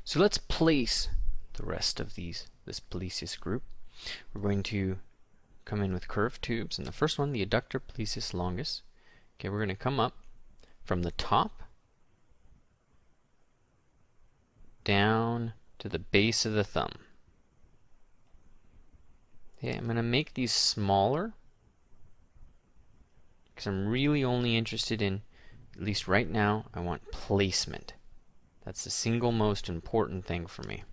So let's place the rest of this pollicis group. We're going to come in with curved tubes, and the first one, the adductor pollicis longus. Okay, we're going to come up from the top down to the base of the thumb. Okay, I'm going to make these smaller because I'm really only interested in, at least right now, I want placement. That's the single most important thing for me.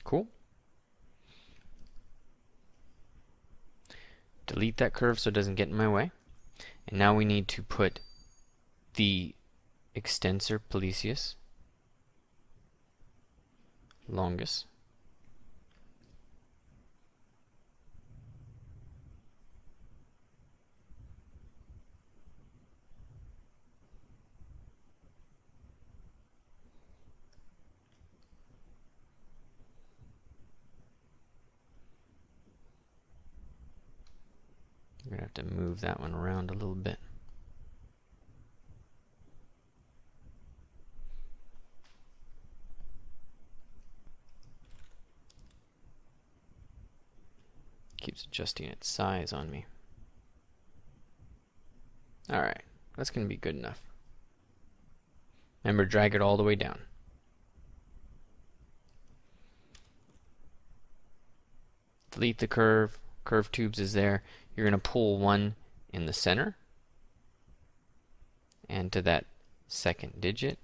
Cool. Delete that curve so it doesn't get in my way. And now we need to put the extensor pollicis longus We're going to have to move that one around a little bit. Keeps adjusting its size on me. Alright, that's going to be good enough. Remember, drag it all the way down. Delete the curve. Curved tubes is there. You're going to pull one in the center and to that second digit.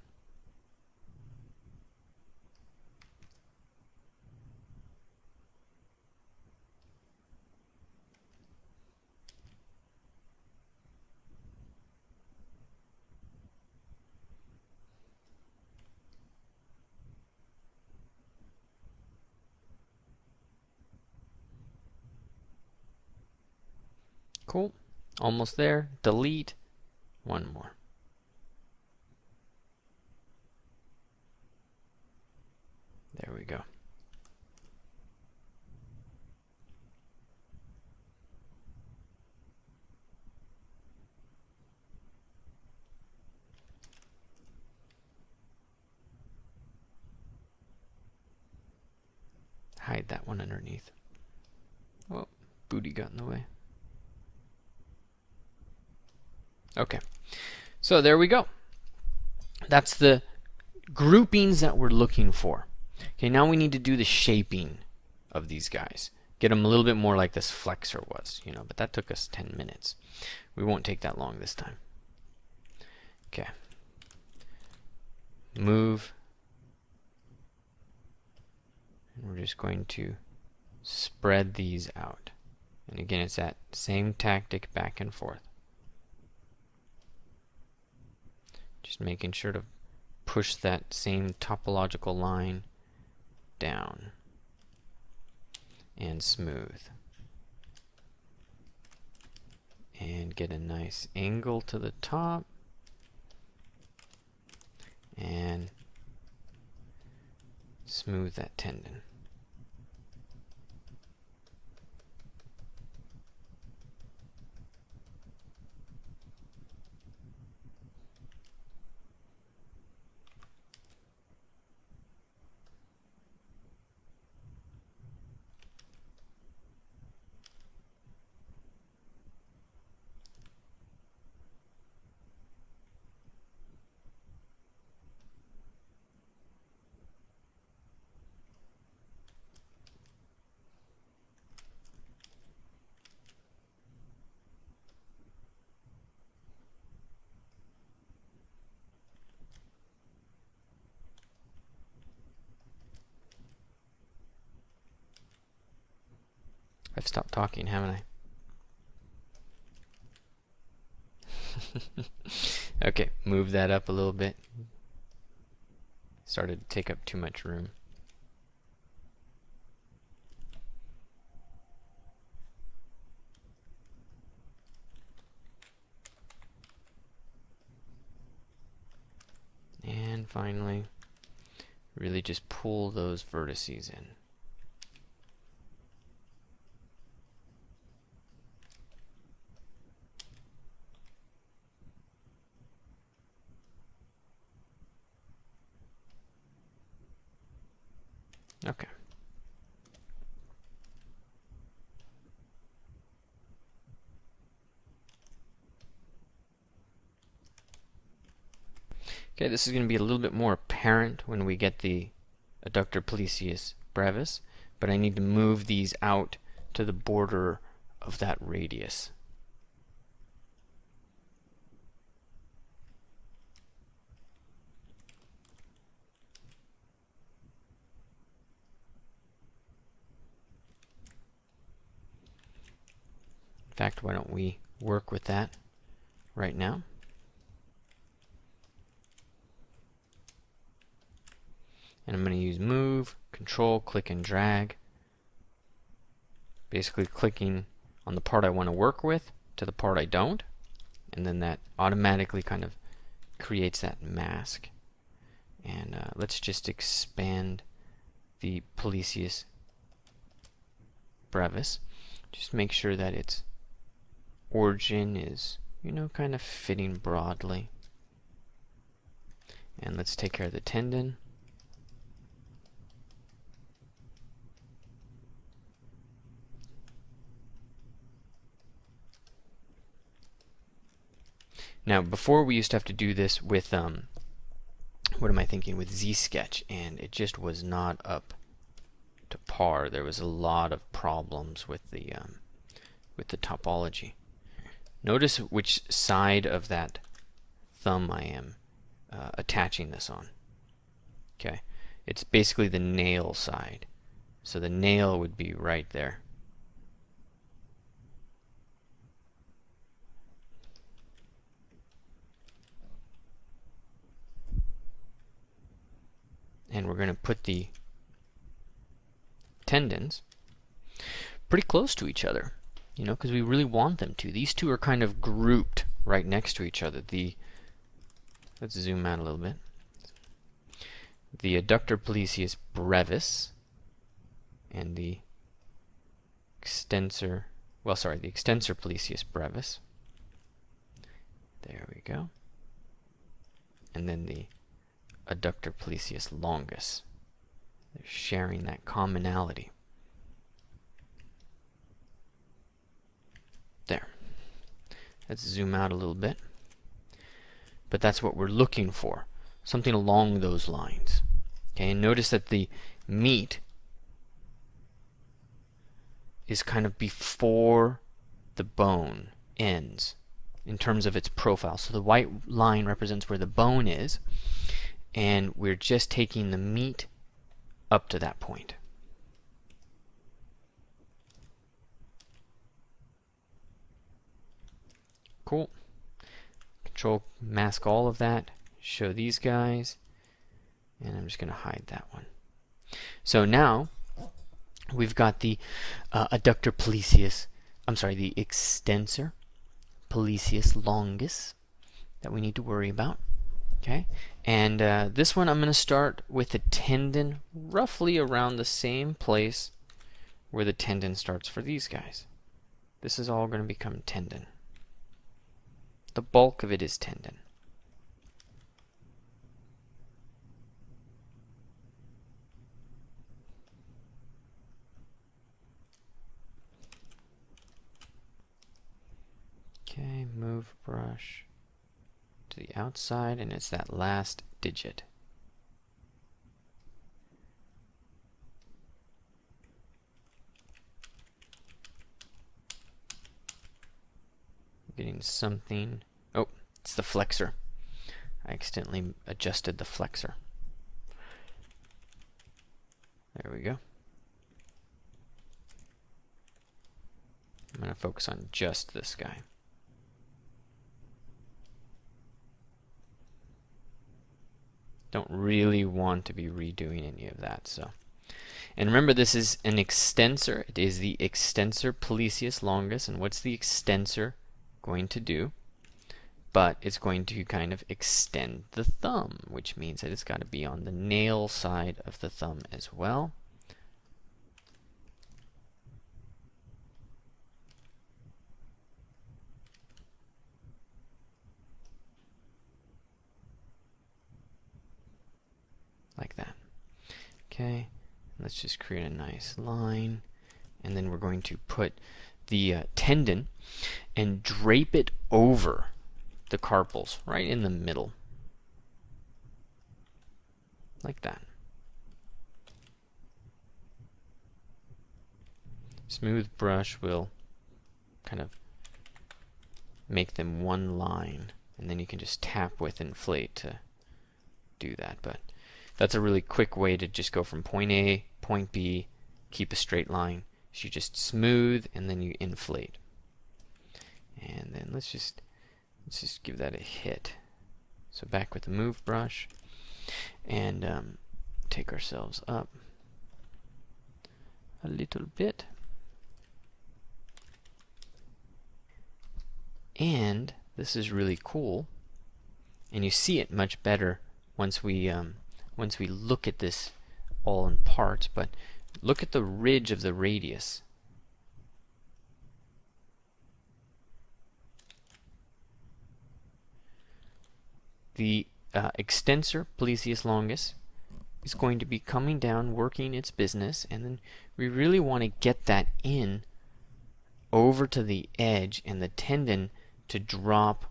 Cool. Almost there. Delete. One more. There we go. Hide that one underneath. Oh, booty got in the way. Okay, so there we go. That's the groupings that we're looking for. Okay, now we need to do the shaping of these guys. Get them a little bit more like this flexor was, but that took us 10 minutes. We won't take that long this time. Okay. Move. And we're just going to spread these out. And again, it's that same tactic back and forth. Just making sure to push that same topological line down and smooth. And get a nice angle to the top. And smooth that tendon. I've stopped talking, haven't I? Okay, move that up a little bit. Started to take up too much room. And finally, really just pull those vertices in. Okay. Okay, this is going to be a little bit more apparent when we get the adductor pollicis brevis, but I need to move these out to the border of that radius. In fact, why don't we work with that right now? And I'm going to use move, control, click and drag. Basically clicking on the part I want to work with to the part I don't. And then that automatically kind of creates that mask. And let's just expand the pollicis brevis. Just make sure that its origin is, kind of fitting broadly. And let's take care of the tendon. Now, before we used to have to do this with, what am I thinking, with Z-Sketch, and it just was not up to par. There was a lot of problems with the topology. Notice which side of that thumb I am attaching this on. Okay, it's basically the nail side. So the nail would be right there. And we're going to put the tendons pretty close to each other, because we really want them to. These two are kind of grouped right next to each other. Let's zoom out a little bit. The adductor pollicis brevis and the extensor pollicis brevis. There we go. And then the adductor pollicis longus. They're sharing that commonality. There. Let's zoom out a little bit. But that's what we're looking for. Something along those lines. Okay, and notice that the meat is kind of before the bone ends in terms of its profile. So the white line represents where the bone is, and we're just taking the meat up to that point. Cool. Control mask all of that, show these guys, and I'm just going to hide that one. So now we've got the adductor pollicis, the extensor pollicis longus that we need to worry about. Okay, and this one I'm going to start with the tendon roughly around the same place where the tendon starts for these guys. This is all going to become tendon. The bulk of it is tendon. Okay, move brush to the outside, and it's that last digit. Getting something. Oh, it's the flexor. I accidentally adjusted the flexor. There we go. I'm going to focus on just this guy. Don't really want to be redoing any of that. So, and remember, this is an extensor. It is the extensor pollicis longus. And what's the extensor going to do? But it's going to kind of extend the thumb, which means that it's got to be on the nail side of the thumb as well. Like that. Okay, Let's just create a nice line. And then we're going to put the tendon and drape it over the carpals, right in the middle. Like that. Smooth brush will kind of make them one line, and then you can just tap with inflate to do that. But that's a really quick way to just go from point A, point B, keep a straight line. So you just smooth and then you inflate. And then let's just give that a hit. So back with the move brush and take ourselves up a little bit. And this is really cool, and you see it much better once we look at this all in parts. But look at the ridge of the radius. The extensor pollicis longus is going to be coming down, working its business, and then we really want to get that in over to the edge and the tendon to drop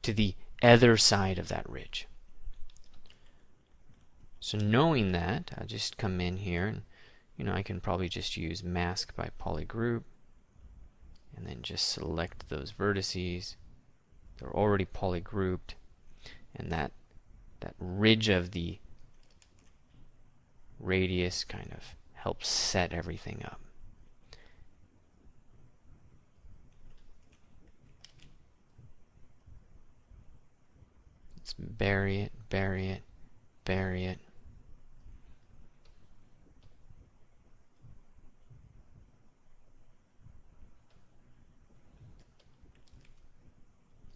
to the other side of that ridge. So knowing that, I'll just come in here and I can probably just use mask by polygroup and then just select those vertices. They're already polygrouped, and that ridge of the radius kind of helps set everything up. Let's bury it, bury it, bury it.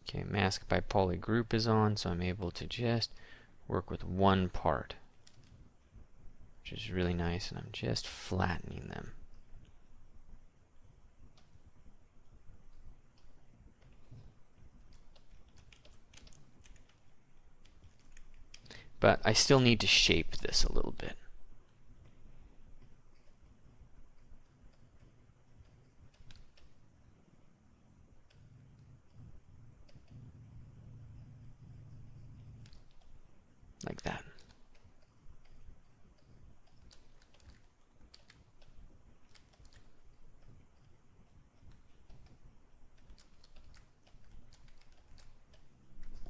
Okay, mask by polygroup is on, so I'm able to just work with one part, which is really nice, and I'm just flattening them. But I still need to shape this a little bit. Like that.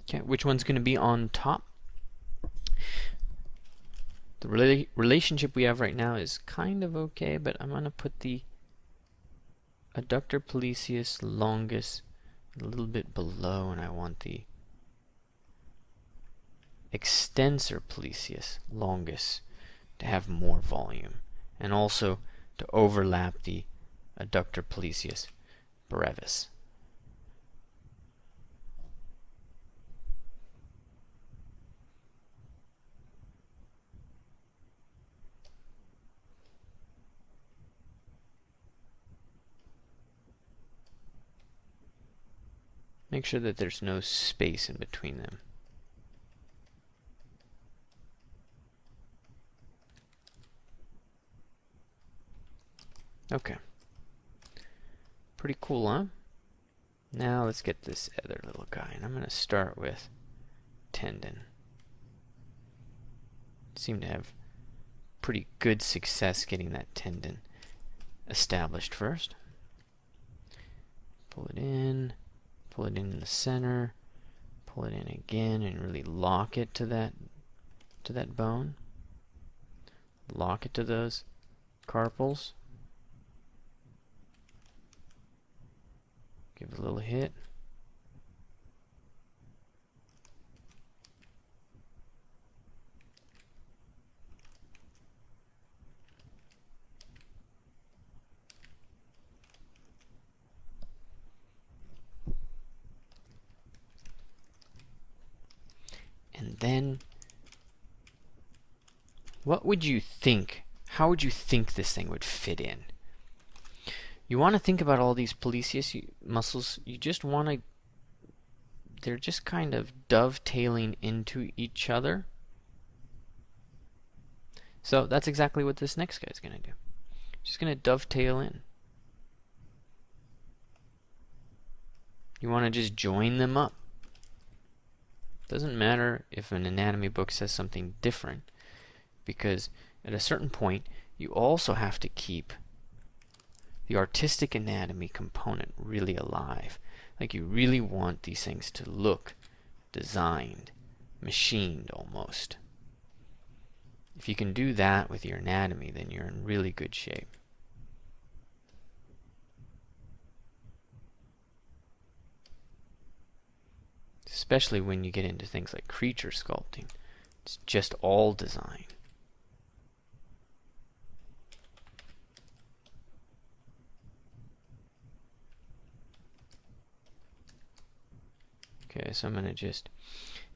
Okay, which one's going to be on top? The relationship we have right now is kind of okay, but I'm going to put the adductor pollicis longus a little bit below, and I want the extensor pollicis longus to have more volume, and also to overlap the adductor pollicis brevis. Make sure that there's no space in between them. Okay. Pretty cool, huh? Now let's get this other little guy, and I'm going to start with tendon. Seem to have pretty good success getting that tendon established first. Pull it in the center, pull it in again, and really lock it to that bone. Lock it to those carpals. Give it a little hit. And then, what would you think? How would you think this thing would fit in? You want to think about all these pollicis muscles. You just want to they're just kind of dovetailing into each other. So that's exactly what this next guy's going to do. Just going to dovetail in. You want to just join them up. Doesn't matter if an anatomy book says something different, because at a certain point you also have to keep the artistic anatomy component really alive. Like, you really want these things to look designed, machined almost. If you can do that with your anatomy, then you're in really good shape. Especially when you get into things like creature sculpting. It's just all design. Okay, so I'm going to just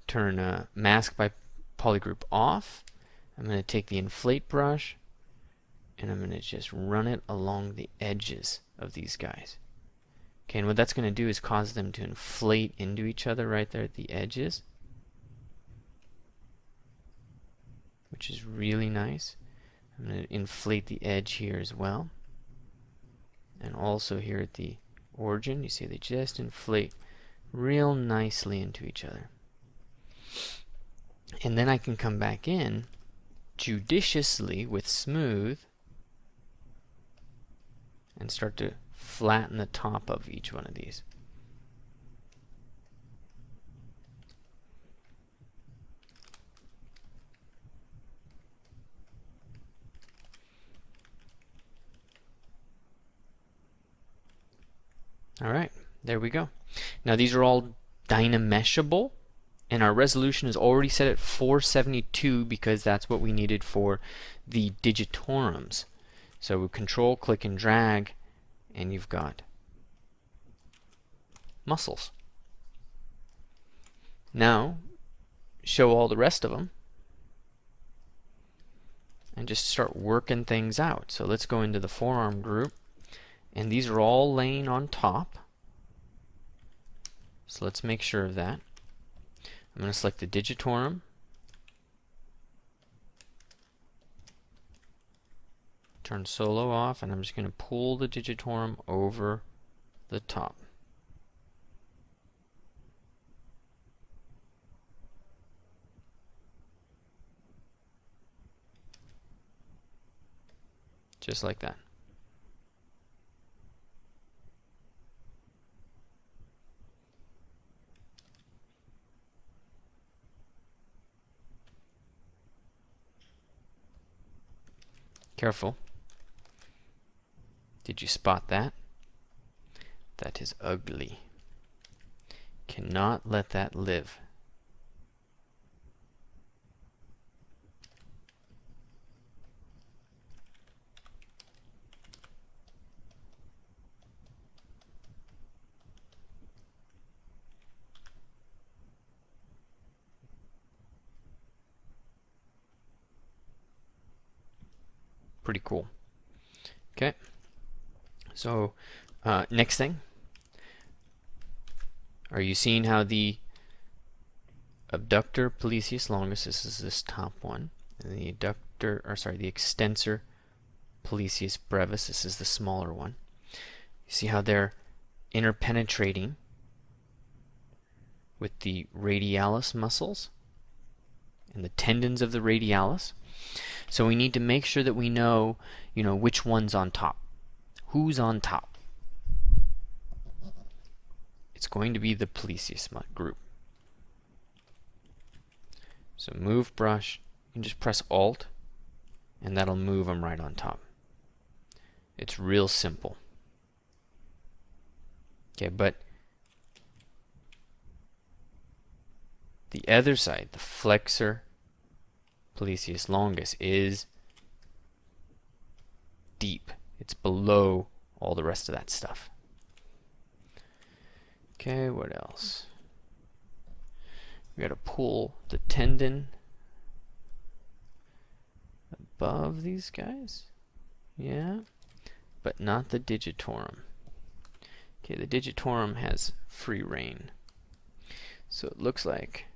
turn Mask by Polygroup off. I'm going to take the inflate brush and I'm going to just run it along the edges of these guys. Okay, and what that's going to do is cause them to inflate into each other right there at the edges, which is really nice. I'm going to inflate the edge here as well, and also here at the origin. You see they just inflate real nicely into each other. And then I can come back in judiciously with smooth and start to flatten the top of each one of these. Alright, there we go. Now these are all dynameshable, and our resolution is already set at 472 because that's what we needed for the digitorums. So we control, click, and drag, and you've got muscles. Now, show all the rest of them and just start working things out. So let's go into the forearm group, and these are all laying on top. So let's make sure of that. I'm going to select the digitorum, turn solo off, and I'm just going to pull the digitorum over the top. Just like that. Careful. Did you spot that? That is ugly. Cannot let that live. Pretty cool. Okay. So, next thing. Are you seeing how the abductor pollicis longus, this is this top one, and the adductor, or sorry, the extensor pollicis brevis, this is the smaller one. You see how they're interpenetrating with the radialis muscles and the tendons of the radialis. So we need to make sure that we know, which one's on top. Who's on top? It's going to be the pollicis group. So move brush, you can just press Alt, and that'll move them right on top. It's real simple. Okay, but the other side, the flexor pollicis longus, is deep. It's below all the rest of that stuff. Okay, what else? We got to pull the tendon above these guys. Yeah, but not the digitorum. Okay, the digitorum has free reign. So it looks like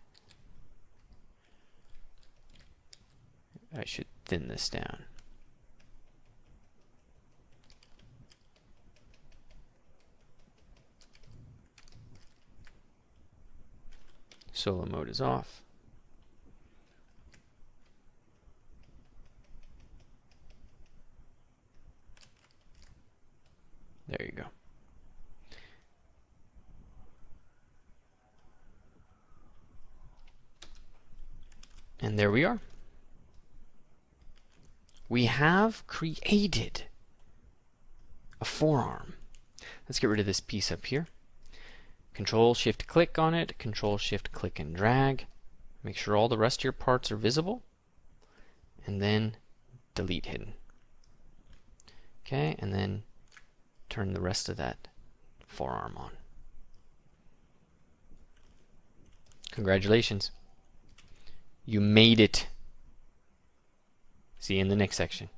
I should thin this down. Solo mode is off. There you go. And there we are. We have created a forearm. Let's get rid of this piece up here. Control Shift click on it, Control Shift click and drag. Make sure all the rest of your parts are visible, and then delete hidden. Okay, and then turn the rest of that forearm on. Congratulations. You made it. See you in the next section.